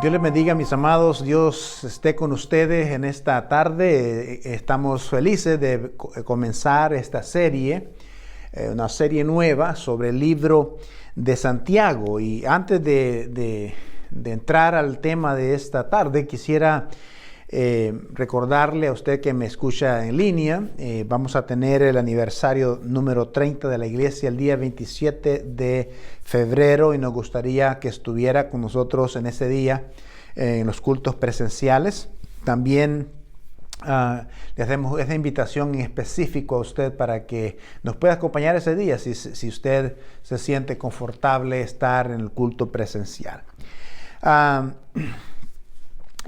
Dios les bendiga, mis amados. Dios esté con ustedes en esta tarde. Estamos felices de comenzar esta serie, una serie nueva sobre el libro de Santiago. Y antes de entrar al tema de esta tarde, quisiera recordarle a usted que me escucha en línea. Vamos a tener el aniversario número 30 de la iglesia el día 27 de febrero y nos gustaría que estuviera con nosotros en ese día en los cultos presenciales. También le hacemos esa invitación en específico a usted para que nos pueda acompañar ese día si usted se siente confortable estar en el culto presencial.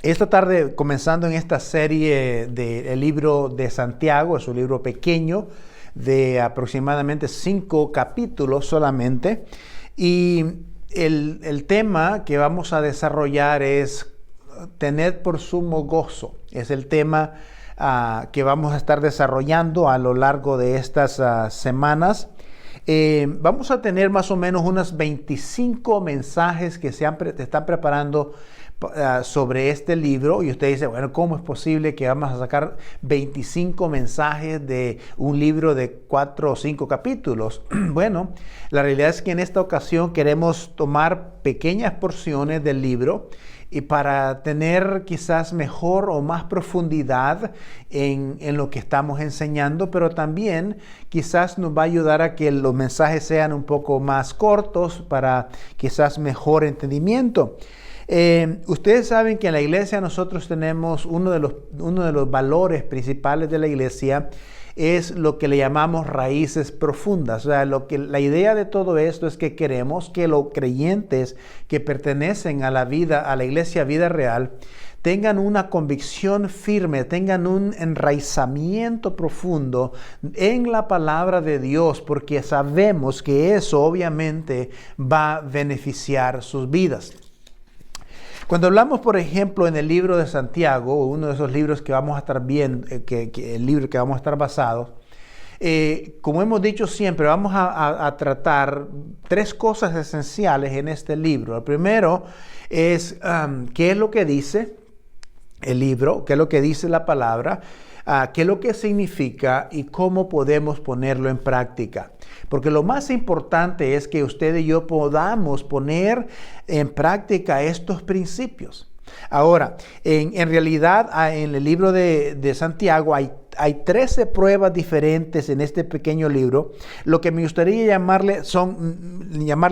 Esta tarde, comenzando en esta serie del libro de Santiago, es un libro pequeño de aproximadamente 5 capítulos solamente, y el tema que vamos a desarrollar es tener por sumo gozo. Es el tema que vamos a estar desarrollando a lo largo de estas semanas. Vamos a tener más o menos unos 25 mensajes que se están preparando sobre este libro, y usted dice, bueno, ¿cómo es posible que vamos a sacar 25 mensajes de un libro de 4 o 5 capítulos? Bueno, la realidad es que en esta ocasión queremos tomar pequeñas porciones del libro y para tener quizás mejor o más profundidad en lo que estamos enseñando, pero también quizás nos va a ayudar a que los mensajes sean un poco más cortos para quizás mejor entendimiento. Ustedes saben que en la iglesia nosotros tenemos uno de los valores principales de la iglesia es lo que le llamamos raíces profundas. O sea, la idea de todo esto es que queremos que los creyentes que pertenecen a la iglesia Vida Real, tengan una convicción firme, tengan un enraizamiento profundo en la palabra de Dios, porque sabemos que eso obviamente va a beneficiar sus vidas. Cuando hablamos, por ejemplo, en el libro de Santiago, uno de esos libros que vamos a estar viendo, el libro que vamos a estar basados, como hemos dicho siempre, vamos a tratar 3 cosas esenciales en este libro. El primero es qué es lo que dice el libro, qué es lo que dice la palabra, qué es lo que significa y cómo podemos ponerlo en práctica. Porque lo más importante es que usted y yo podamos poner en práctica estos principios. Ahora, en realidad, en el libro de Santiago hay 13 pruebas diferentes en este pequeño libro. Lo que me gustaría llamarle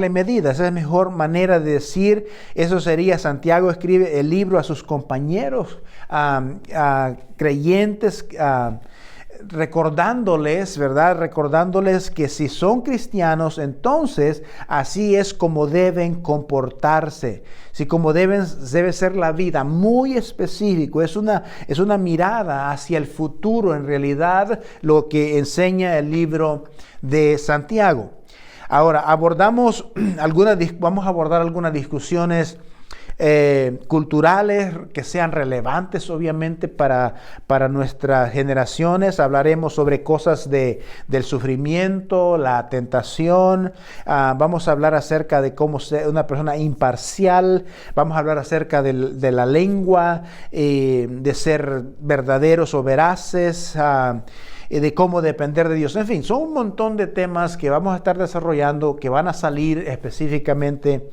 medidas. Esa es la mejor manera de decir. Eso sería: Santiago escribe el libro a sus compañeros creyentes, recordándoles, ¿verdad? Recordándoles que si son cristianos, entonces así es como deben comportarse. Si como debe ser la vida, muy específico, es una mirada hacia el futuro, en realidad, lo que enseña el libro de Santiago. Ahora, vamos a abordar algunas discusiones culturales que sean relevantes obviamente para nuestras generaciones. Hablaremos sobre cosas del sufrimiento, la tentación. Vamos a hablar acerca de cómo ser una persona imparcial. Vamos a hablar acerca de la lengua, de ser verdaderos o veraces, de cómo depender de Dios. En fin, son un montón de temas que vamos a estar desarrollando que van a salir específicamente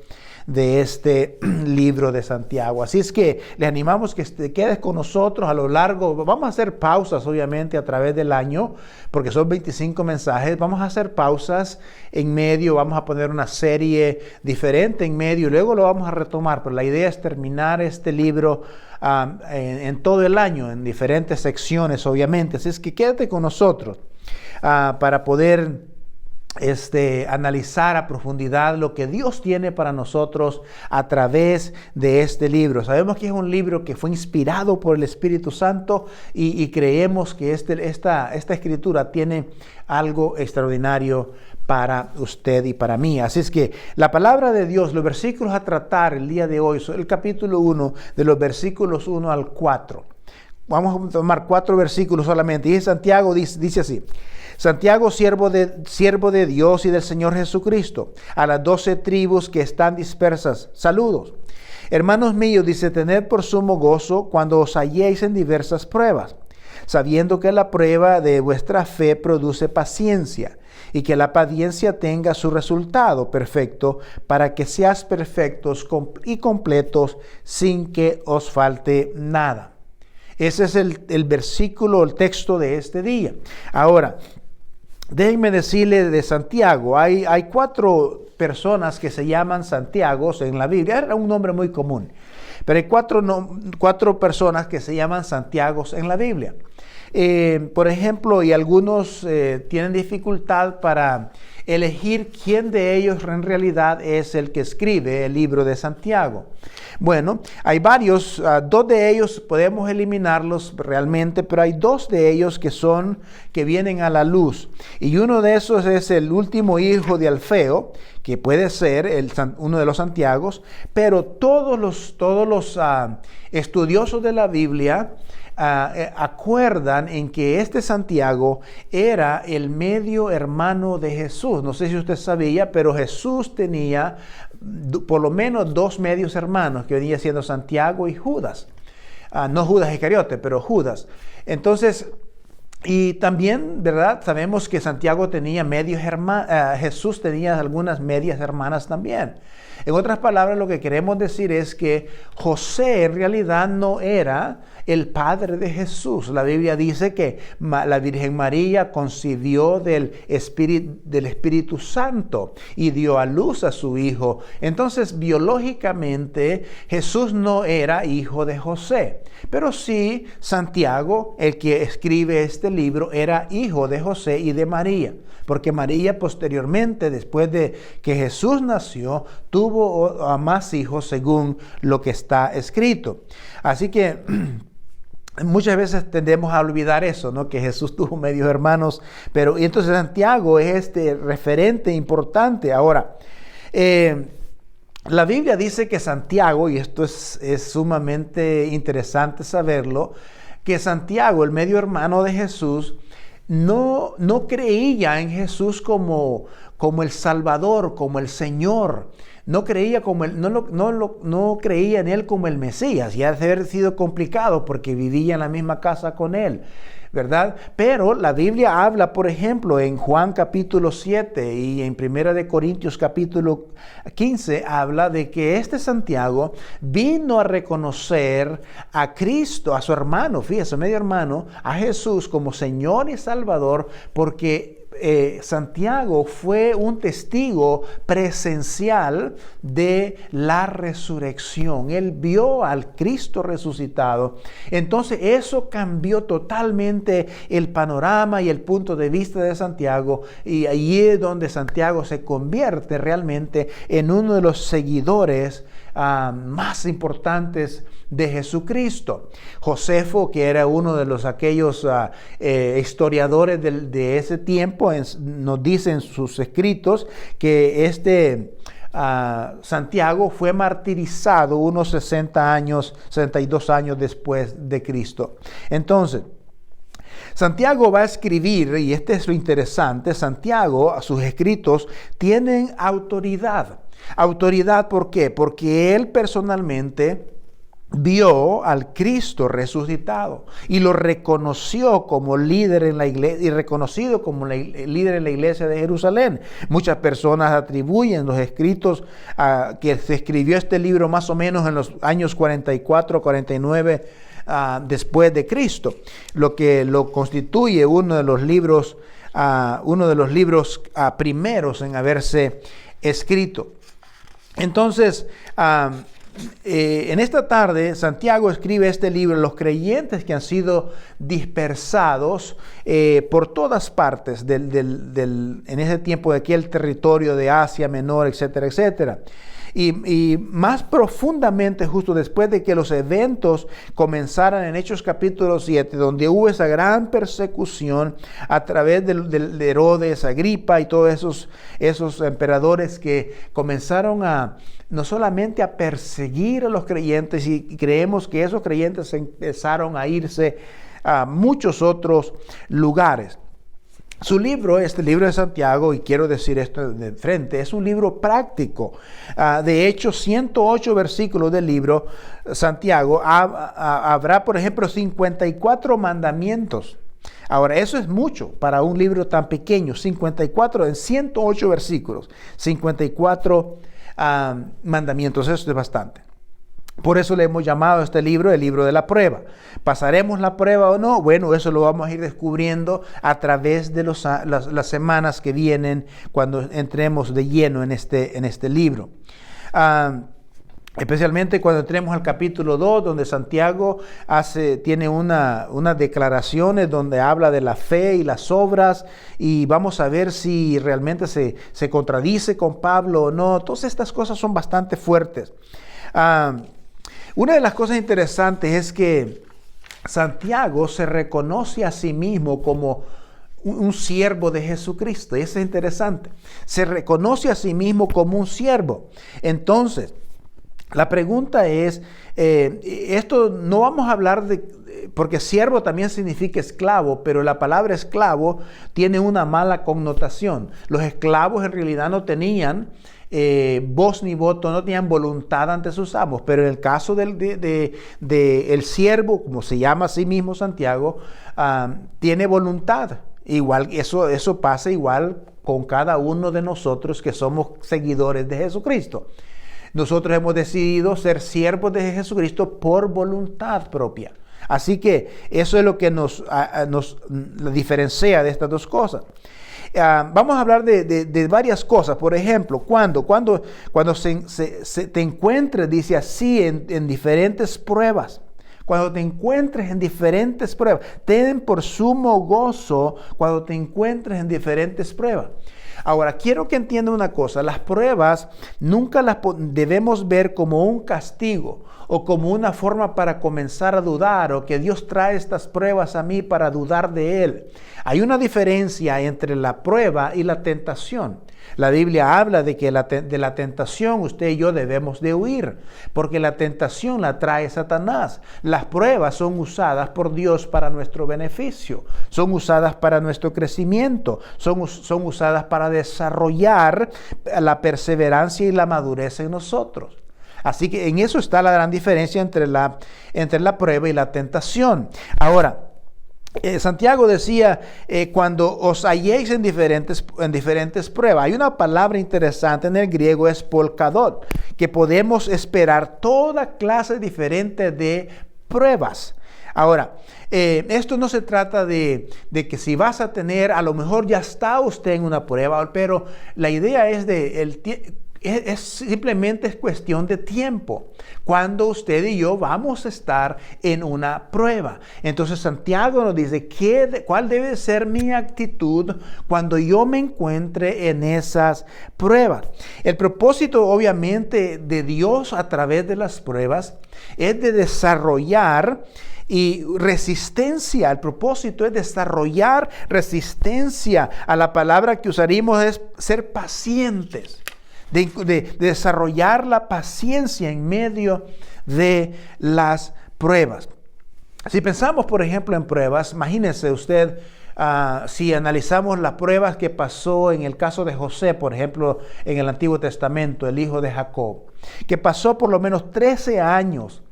de este libro de Santiago. Así es que le animamos que te quedes con nosotros a lo largo. Vamos a hacer pausas obviamente a través del año, porque son 25 mensajes. Vamos a hacer pausas en medio, vamos a poner una serie diferente en medio y luego lo vamos a retomar. Pero la idea es terminar este libro en todo el año, en diferentes secciones obviamente. Así es que quédate con nosotros para poder analizar a profundidad lo que Dios tiene para nosotros a través de este libro. Sabemos que es un libro que fue inspirado por el Espíritu Santo y creemos que esta escritura tiene algo extraordinario para usted y para mí. Así es que la palabra de Dios, los versículos a tratar el día de hoy son el capítulo 1 de los versículos 1 al 4. vamos a tomar 4 versículos solamente. Y Santiago dice así: Santiago, siervo de Dios y del Señor Jesucristo, a las 12 tribus que están dispersas, saludos. Hermanos míos, dice, tened por sumo gozo cuando os halléis en diversas pruebas, sabiendo que la prueba de vuestra fe produce paciencia, y que la paciencia tenga su resultado perfecto, para que seas perfectos y completos sin que os falte nada. Ese es el versículo, el texto de este día. Ahora, déjenme decirle de Santiago, hay 4 personas que se llaman Santiagos en la Biblia. Era un nombre muy común, pero hay 4 personas que se llaman Santiagos en la Biblia. Por ejemplo, y algunos tienen dificultad para elegir quién de ellos en realidad es el que escribe el libro de Santiago. Bueno, hay varios, 2 de ellos podemos eliminarlos realmente, pero hay 2 de ellos que vienen a la luz. Y uno de esos es el último hijo de Alfeo, que puede ser uno de los Santiagos, pero todos los estudiosos de la Biblia acuerdan en que este Santiago era el medio hermano de Jesús. No sé si usted sabía, pero Jesús tenía por lo menos 2 medios hermanos, que venía siendo Santiago y Judas. No Judas Iscariote, pero Judas. Entonces, y también, ¿verdad? Sabemos que Santiago tenía medios hermanos, Jesús tenía algunas medias hermanas también. En otras palabras, lo que queremos decir es que José en realidad no era el padre de Jesús. La Biblia dice que la Virgen María concibió del Espíritu Santo y dio a luz a su hijo. Entonces, biológicamente, Jesús no era hijo de José. Pero sí, Santiago, el que escribe este libro, era hijo de José y de María. Porque María posteriormente, después de que Jesús nació, tuvo a más hijos según lo que está escrito. Así que muchas veces tendemos a olvidar eso, ¿no? Que Jesús tuvo medios hermanos. Y entonces Santiago es este referente importante. Ahora, la Biblia dice que Santiago, y esto es sumamente interesante saberlo, que Santiago, el medio hermano de Jesús, no creía en Jesús como el Salvador, como el Señor. No creía en Él como el Mesías. Y ha de haber sido complicado porque vivía en la misma casa con Él, ¿verdad? Pero la Biblia habla, por ejemplo, en Juan capítulo 7 y en 1 Corintios capítulo 15, habla de que este Santiago vino a reconocer a Cristo, a su hermano, fíjese, medio hermano, a Jesús como Señor y Salvador, porque Santiago fue un testigo presencial de la resurrección. Él vio al Cristo resucitado. Entonces eso cambió totalmente el panorama y el punto de vista de Santiago, y ahí es donde Santiago se convierte realmente en uno de los seguidores más importantes de Jesucristo. Josefo, que era uno de aquellos historiadores de ese tiempo, nos dice en sus escritos que Santiago fue martirizado unos 62 años después de Cristo. Entonces, Santiago va a escribir, y este es lo interesante, Santiago, sus escritos tienen autoridad. ¿Autoridad por qué? Porque él personalmente vio al Cristo resucitado y lo reconoció como líder en la iglesia y reconocido como líder en la iglesia de Jerusalén. Muchas personas atribuyen los escritos que se escribió este libro más o menos en los años 44, 49 después de Cristo, lo que lo constituye uno de los libros primeros en haberse escrito. Entonces, en esta tarde, Santiago escribe este libro. Los creyentes que han sido dispersados por todas partes en ese tiempo de aquel territorio de Asia Menor, etcétera, etcétera. y más profundamente justo después de que los eventos comenzaran en Hechos capítulo 7, donde hubo esa gran persecución a través de Herodes, Agripa y todos esos emperadores que comenzaron no solamente a perseguir a los creyentes, y creemos que esos creyentes empezaron a irse a muchos otros lugares. Su libro, este libro de Santiago, y quiero decir esto de frente, es un libro práctico. De hecho, 108 versículos del libro Santiago, habrá, por ejemplo, 54 mandamientos. Ahora, eso es mucho para un libro tan pequeño, 54 en 108 versículos, 54 mandamientos, eso es bastante. Por eso le hemos llamado a este libro el libro de la prueba. ¿Pasaremos la prueba o no? Bueno, eso lo vamos a ir descubriendo a través de las semanas que vienen cuando entremos de lleno en este libro. Especialmente cuando entremos al capítulo 2, donde Santiago tiene unas declaraciones donde habla de la fe y las obras, y vamos a ver si realmente se contradice con Pablo o no. Todas estas cosas son bastante fuertes. Una de las cosas interesantes es que Santiago se reconoce a sí mismo como un siervo de Jesucristo. Y eso es interesante. Se reconoce a sí mismo como un siervo. Entonces, la pregunta es, esto no vamos a hablar porque siervo también significa esclavo, pero la palabra esclavo tiene una mala connotación. Los esclavos en realidad no tenían voz ni voto, no tenían voluntad ante sus amos, pero en el caso del siervo, como se llama a sí mismo Santiago, tiene voluntad. Igual eso pasa igual con cada uno de nosotros que somos seguidores de Jesucristo. Nosotros hemos decidido ser siervos de Jesucristo por voluntad propia. Así que eso es lo que nos diferencia de estas dos cosas. Vamos a hablar de varias cosas. Por ejemplo, cuando te encuentres, dice así, en diferentes pruebas. Cuando te encuentres en diferentes pruebas, ten por sumo gozo cuando te encuentres en diferentes pruebas. Ahora, quiero que entiendan una cosa. Las pruebas nunca las debemos ver como un castigo o como una forma para comenzar a dudar, o que Dios trae estas pruebas a mí para dudar de Él. Hay una diferencia entre la prueba y la tentación. La Biblia habla de que de la tentación usted y yo debemos de huir, porque la tentación la trae Satanás. Las pruebas son usadas por Dios para nuestro beneficio, son usadas para nuestro crecimiento, son usadas para desarrollar la perseverancia y la madurez en nosotros. Así que en eso está la gran diferencia entre la prueba y la tentación. Ahora, Santiago decía, cuando os halléis en diferentes pruebas. Hay una palabra interesante en el griego, es polkadot, que podemos esperar toda clase diferente de pruebas. Ahora, esto no se trata de que si vas a tener, a lo mejor ya está usted en una prueba, pero la idea es simplemente es cuestión de tiempo cuando usted y yo vamos a estar en una prueba. Entonces Santiago nos dice cuál debe ser mi actitud cuando yo me encuentre en esas pruebas. El propósito obviamente de Dios a través de las pruebas es de desarrollar resistencia. El propósito es desarrollar resistencia. A la palabra que usaríamos es ser pacientes. De desarrollar la paciencia en medio de las pruebas. Si pensamos, por ejemplo, en pruebas, imagínese usted, si analizamos las pruebas que pasó en el caso de José, por ejemplo, en el Antiguo Testamento, el hijo de Jacob, que pasó por lo menos 13 años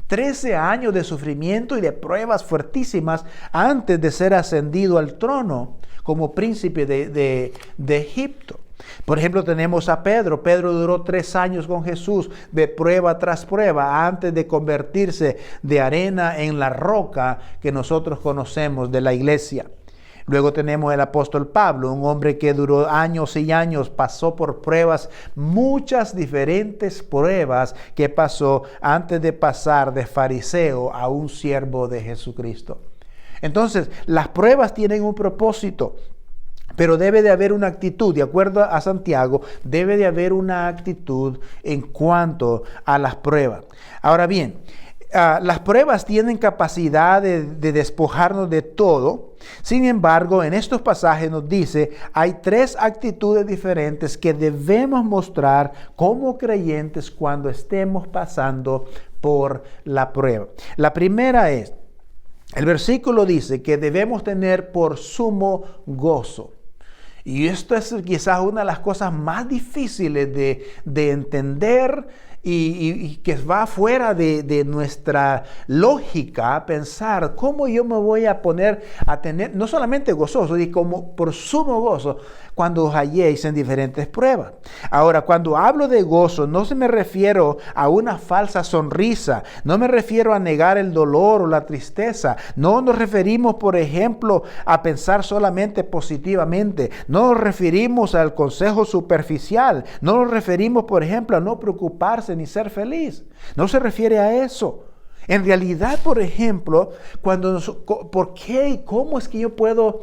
de sufrimiento y de pruebas fuertísimas antes de ser ascendido al trono como príncipe de Egipto. Por ejemplo, tenemos a Pedro. Pedro duró 3 años con Jesús de prueba tras prueba antes de convertirse de arena en la roca que nosotros conocemos de la iglesia. Luego tenemos el apóstol Pablo, un hombre que duró años y años, pasó por pruebas, muchas diferentes pruebas que pasó antes de pasar de fariseo a un siervo de Jesucristo. Entonces, las pruebas tienen un propósito. Pero debe de haber una actitud, de acuerdo a Santiago, debe de haber una actitud en cuanto a las pruebas. Ahora bien, las pruebas tienen capacidad de despojarnos de todo. Sin embargo, en estos pasajes nos dice, hay 3 actitudes diferentes que debemos mostrar como creyentes cuando estemos pasando por la prueba. La primera es, el versículo dice que debemos tener por sumo gozo. Y esto es quizás una de las cosas más difíciles de entender y que va fuera de nuestra lógica pensar cómo yo me voy a poner a tener, no solamente gozoso, sino como por sumo gozo cuando os halléis en diferentes pruebas. Ahora, cuando hablo de gozo, no se me refiero a una falsa sonrisa, no me refiero a negar el dolor o la tristeza, no nos referimos, por ejemplo, a pensar solamente positivamente, no nos referimos al consejo superficial, no nos referimos, por ejemplo, a no preocuparse ni ser feliz, no se refiere a eso. En realidad, por ejemplo, ¿por qué y cómo es que yo puedo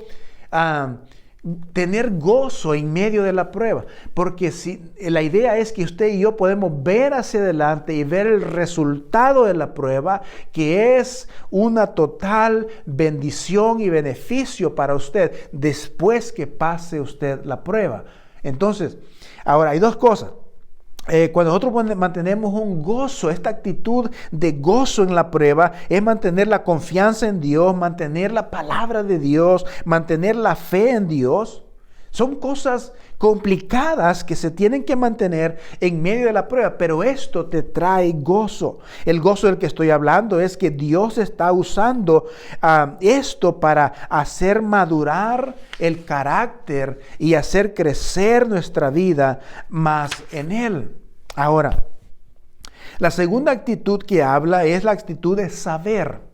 tener gozo en medio de la prueba? Porque si la idea es que usted y yo podemos ver hacia adelante y ver el resultado de la prueba, que es una total bendición y beneficio para usted después que pase usted la prueba. Entonces, ahora hay 2 cosas. Cuando nosotros mantenemos un gozo, esta actitud de gozo en la prueba es mantener la confianza en Dios, mantener la palabra de Dios, mantener la fe en Dios. Son cosas complicadas que se tienen que mantener en medio de la prueba, pero esto te trae gozo. El gozo del que estoy hablando es que Dios está usando esto para hacer madurar el carácter y hacer crecer nuestra vida más en Él. Ahora, la segunda actitud que habla es la actitud de saber.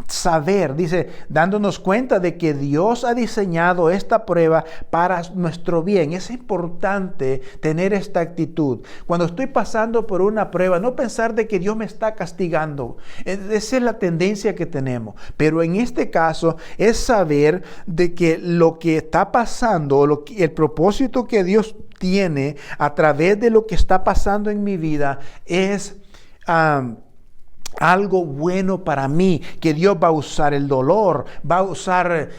Saber, dice, dándonos cuenta de que Dios ha diseñado esta prueba para nuestro bien. Es importante tener esta actitud. Cuando estoy pasando por una prueba, no pensar de que Dios me está castigando. Esa es la tendencia que tenemos. Pero en este caso es saber de que lo que está pasando, el propósito que Dios tiene a través de lo que está pasando en mi vida es algo bueno para mí, que Dios va a usar el dolor, va a usar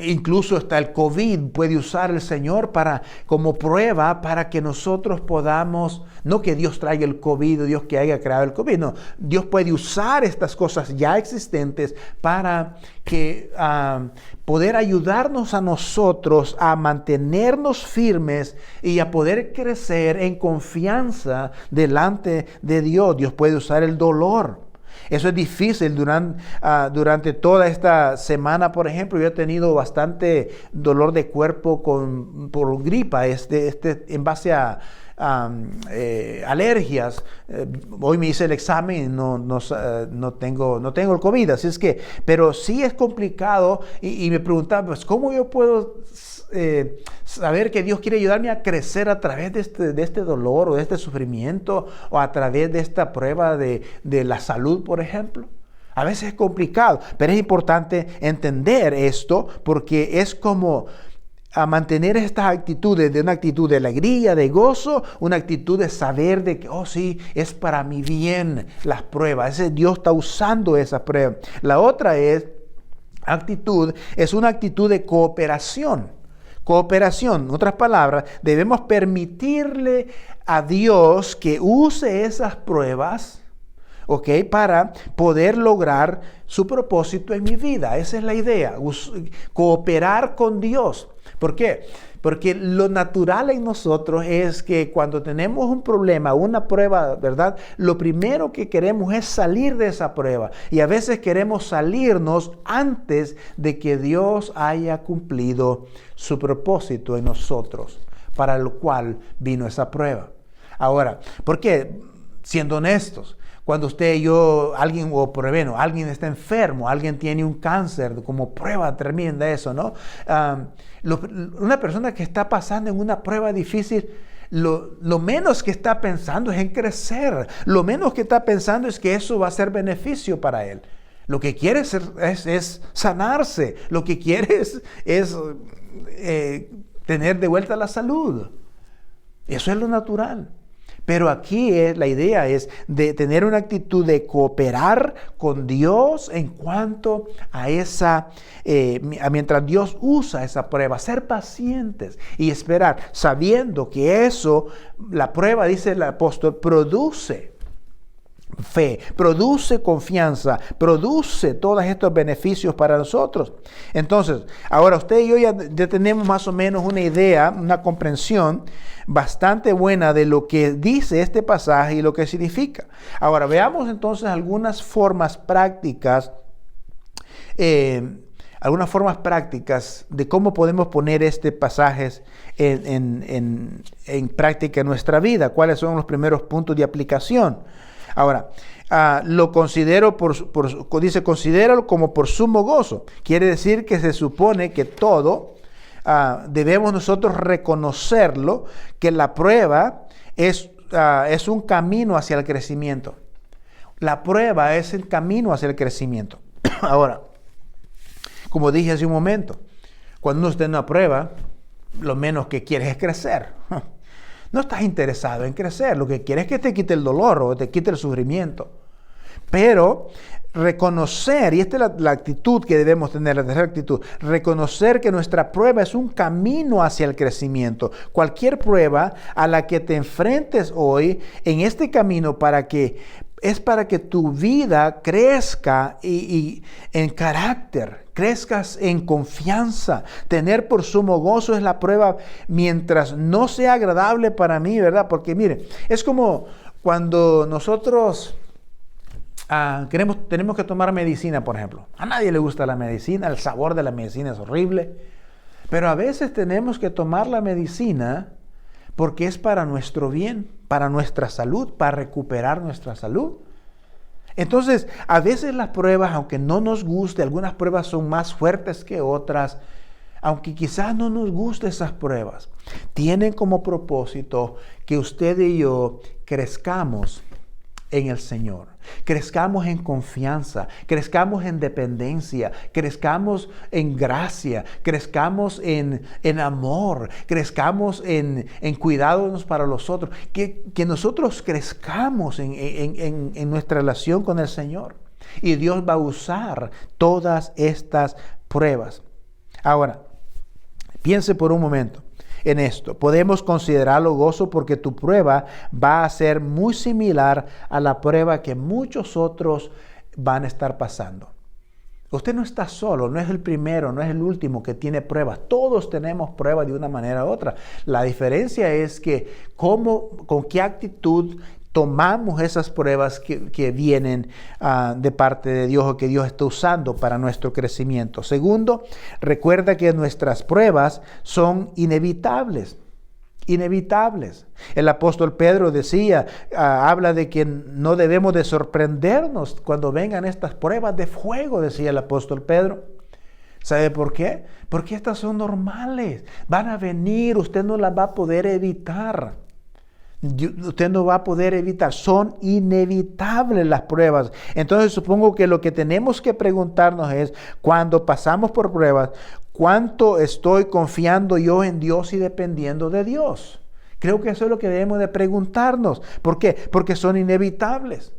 incluso hasta el COVID, puede usar el Señor como prueba para que nosotros podamos, no que Dios traiga el COVID, Dios que haya creado el COVID, no, Dios puede usar estas cosas ya existentes para que poder ayudarnos a nosotros a mantenernos firmes y a poder crecer en confianza delante de Dios. Dios puede usar el dolor. Eso es difícil. Durante toda esta semana, por ejemplo, yo he tenido bastante dolor de cuerpo por gripa, en base a alergias. Hoy me hice el examen y no tengo el COVID, así es que, pero sí es complicado y me preguntaba, pues, ¿cómo yo puedo saber que Dios quiere ayudarme a crecer a través de este dolor o de este sufrimiento o a través de esta prueba de la salud, por ejemplo? A veces es complicado, pero es importante entender esto porque es como a mantener estas actitudes, de una actitud de alegría, de gozo, una actitud de saber de que, oh sí, es para mi bien las pruebas. Dios está usando esa prueba. La otra actitud es una actitud de cooperación. Cooperación, en otras palabras, debemos permitirle a Dios que use esas pruebas, ¿ok?, para poder lograr su propósito en mi vida. Esa es la idea, cooperar con Dios. ¿Por qué? Porque lo natural en nosotros es que cuando tenemos un problema, una prueba, ¿verdad? Lo primero que queremos es salir de esa prueba. Y a veces queremos salirnos antes de que Dios haya cumplido su propósito en nosotros, para el cual vino esa prueba. Ahora, ¿por qué? Siendo honestos. Cuando usted y yo, alguien está enfermo, alguien tiene un cáncer, como prueba tremenda eso, ¿no? Una persona que está pasando en una prueba difícil, lo menos que está pensando es en crecer. Lo menos que está pensando es que eso va a ser beneficio para él. Lo que quiere es sanarse. Lo que quiere es tener de vuelta la salud. Eso es lo natural. Pero aquí la idea es de tener una actitud de cooperar con Dios en cuanto a mientras Dios usa esa prueba, ser pacientes y esperar, sabiendo que eso, la prueba, dice el apóstol, produce fe, produce confianza, produce todos estos beneficios para nosotros. Entonces, ahora usted y yo ya tenemos más o menos una idea, una comprensión bastante buena de lo que dice este pasaje y lo que significa. Ahora, veamos entonces algunas formas prácticas de cómo podemos poner este pasaje en práctica en nuestra vida. ¿Cuáles son los primeros puntos de aplicación? Ahora, lo considero dice, considéralo como por sumo gozo. Quiere decir que se supone que todo debemos nosotros reconocerlo, que la prueba es un camino hacia el crecimiento. La prueba es el camino hacia el crecimiento. Ahora, como dije hace un momento, cuando uno está en una prueba, lo menos que quieres es crecer. No estás interesado en crecer, lo que quieres es que te quite el dolor o te quite el sufrimiento. Pero reconocer, y esta es la actitud que debemos tener, la tercera actitud, reconocer que nuestra prueba es un camino hacia el crecimiento. Cualquier prueba a la que te enfrentes hoy en este camino es para que tu vida crezca y en carácter, crezcas en confianza. Tener por sumo gozo es la prueba mientras no sea agradable para mí, ¿verdad? Porque mire, es como cuando nosotros tenemos que tomar medicina, por ejemplo. A nadie le gusta la medicina, el sabor de la medicina es horrible. Pero a veces tenemos que tomar la medicina porque es para nuestro bien, para nuestra salud, para recuperar nuestra salud. Entonces, a veces las pruebas, aunque no nos guste, algunas pruebas son más fuertes que otras, aunque quizás no nos gusten esas pruebas, tienen como propósito que usted y yo crezcamos en el Señor, crezcamos en confianza, crezcamos en dependencia, crezcamos en gracia, crezcamos en amor, crezcamos en cuidados para los otros, que nosotros crezcamos en nuestra relación con el Señor. Y Dios va a usar todas estas pruebas. Ahora, piense por un momento en esto. Podemos considerarlo gozo porque tu prueba va a ser muy similar a la prueba que muchos otros van a estar pasando. Usted no está solo, no es el primero, no es el último que tiene pruebas. Todos tenemos pruebas de una manera u otra. La diferencia es que con qué actitud tomamos esas pruebas que vienen de parte de Dios o que Dios está usando para nuestro crecimiento. Segundo, recuerda que nuestras pruebas son inevitables. Inevitables. El apóstol Pedro decía, habla de que no debemos de sorprendernos cuando vengan estas pruebas de fuego, decía el apóstol Pedro. ¿Sabe por qué? Porque estas son normales. Van a venir, usted no las va a poder evitar. Usted no va a poder evitar, son inevitables las pruebas. Entonces supongo que lo que tenemos que preguntarnos es, cuando pasamos por pruebas, ¿cuánto estoy confiando yo en Dios y dependiendo de Dios? Creo que eso es lo que debemos de preguntarnos. ¿Por qué? Porque son inevitables.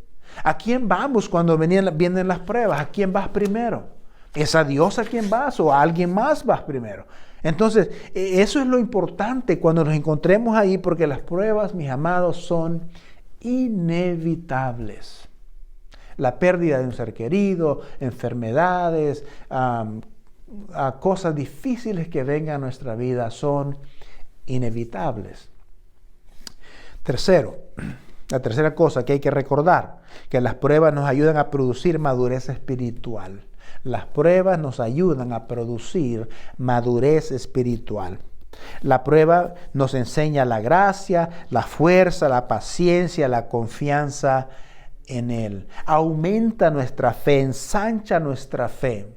¿A quién vamos cuando vienen las pruebas? ¿A quién vas primero? ¿Es a Dios a quien vas o a alguien más vas primero? Entonces, eso es lo importante cuando nos encontremos ahí, porque las pruebas, mis amados, son inevitables. La pérdida de un ser querido, enfermedades, cosas difíciles que vengan a nuestra vida son inevitables. Tercero, la tercera cosa que hay que recordar, que las pruebas nos ayudan a producir madurez espiritual. Las pruebas nos ayudan a producir madurez espiritual. La prueba nos enseña la gracia, la fuerza, la paciencia, la confianza en Él. Aumenta nuestra fe, ensancha nuestra fe.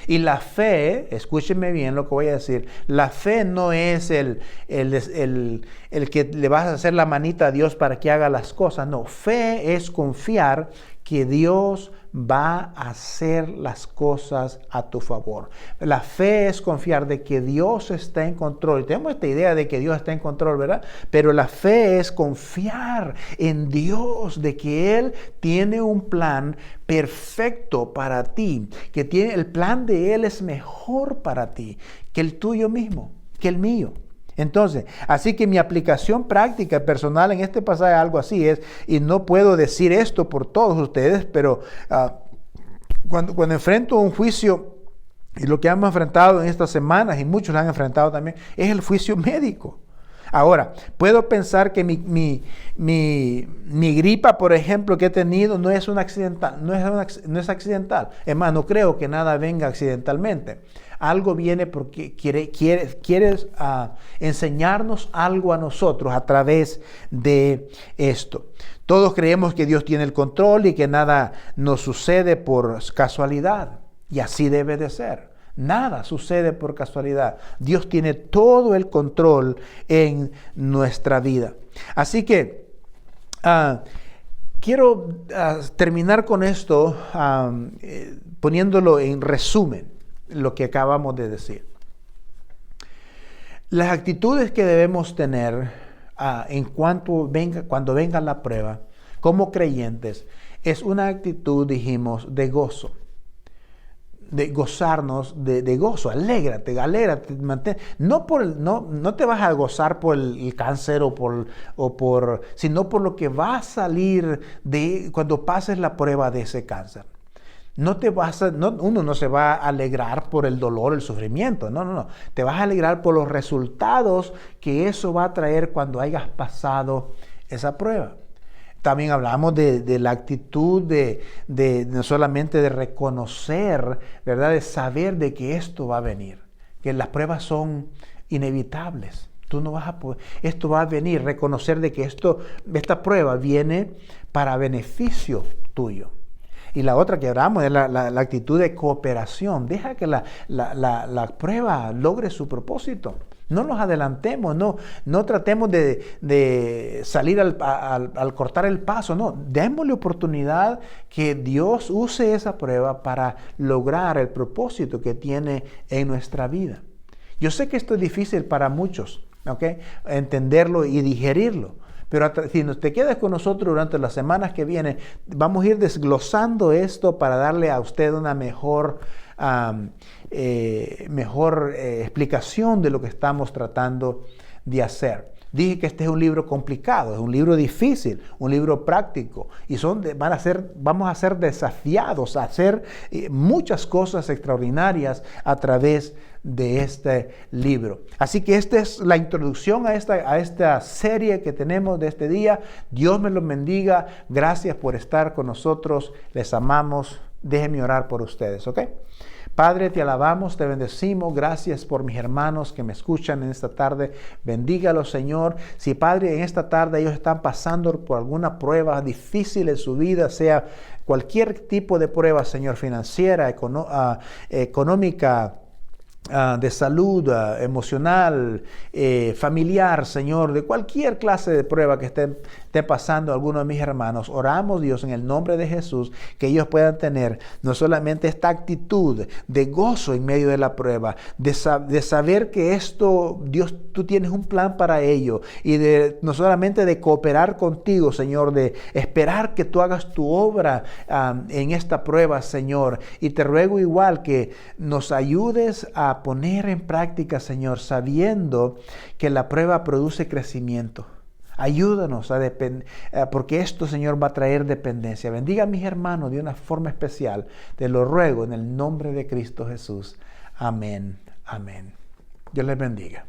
Y la fe, escúchenme bien lo que voy a decir, la fe no es el que le vas a hacer la manita a Dios para que haga las cosas. No, fe es confiar que Dios va a hacer las cosas a tu favor. La fe es confiar de que Dios está en control. Tenemos esta idea de que Dios está en control, ¿verdad? Pero la fe es confiar en Dios, de que Él tiene un plan perfecto para ti, que el plan de Él es mejor para ti que el tuyo mismo, que el mío. Entonces, así que mi aplicación práctica personal en este pasaje algo así es, y no puedo decir esto por todos ustedes, pero cuando enfrento un juicio, y lo que hemos enfrentado en estas semanas, y muchos lo han enfrentado también, es el juicio médico. Ahora, puedo pensar que mi gripa, por ejemplo, que he tenido no es accidental, no es accidental. Es más, no creo que nada venga accidentalmente. Algo viene porque quieres enseñarnos algo a nosotros a través de esto. Todos creemos que Dios tiene el control y que nada nos sucede por casualidad. Y así debe de ser. Nada sucede por casualidad. Dios tiene todo el control en nuestra vida. Así que quiero terminar con esto poniéndolo en resumen, lo que acabamos de decir. Las actitudes que debemos tener cuando venga la prueba, como creyentes, es una actitud, dijimos, de gozo. De gozarnos, de gozo, alégrate, mantén. No te vas a gozar por el cáncer sino por lo que va a salir cuando pases la prueba de ese cáncer. Uno no se va a alegrar por el dolor, el sufrimiento, no. Te vas a alegrar por los resultados que eso va a traer cuando hayas pasado esa prueba. También hablamos de la actitud de no solamente de reconocer, ¿verdad? De saber de que esto va a venir, que las pruebas son inevitables. Tú no vas a poder, esto va a venir, reconocer de que esta prueba viene para beneficio tuyo. Y la otra que hablamos es la actitud de cooperación. Deja que la prueba logre su propósito. No nos adelantemos, no tratemos de salir al cortar el paso, no. Démosle oportunidad que Dios use esa prueba para lograr el propósito que tiene en nuestra vida. Yo sé que esto es difícil para muchos, ¿ok? Entenderlo y digerirlo. Pero si te quedas con nosotros durante las semanas que vienen, vamos a ir desglosando esto para darle a usted una mejor explicación de lo que estamos tratando de hacer. Dije que este es un libro complicado, es un libro difícil, un libro práctico. Y vamos a ser desafiados a hacer muchas cosas extraordinarias a través de este libro. Así que esta es la introducción a esta serie que tenemos de este día. Dios me los bendiga. Gracias por estar con nosotros. Les amamos. Déjenme orar por ustedes, ¿ok? Padre, te alabamos, te bendecimos. Gracias por mis hermanos que me escuchan en esta tarde. Bendígalos, Señor. Si, Padre, en esta tarde ellos están pasando por alguna prueba difícil en su vida, sea cualquier tipo de prueba, Señor, financiera, económica, de salud, emocional, familiar, Señor, de cualquier clase de prueba que esté pasando alguno de mis hermanos, oramos, Dios, en el nombre de Jesús, que ellos puedan tener no solamente esta actitud de gozo en medio de la prueba, de saber que esto, Dios, tú tienes un plan para ello, y no solamente de cooperar contigo, Señor, de esperar que tú hagas tu obra en esta prueba, Señor, y te ruego igual que nos ayudes a poner en práctica, Señor, sabiendo que la prueba produce crecimiento. Ayúdanos porque esto, Señor, va a traer dependencia. Bendiga a mis hermanos de una forma especial. Te lo ruego en el nombre de Cristo Jesús. Amén. Amén. Dios les bendiga.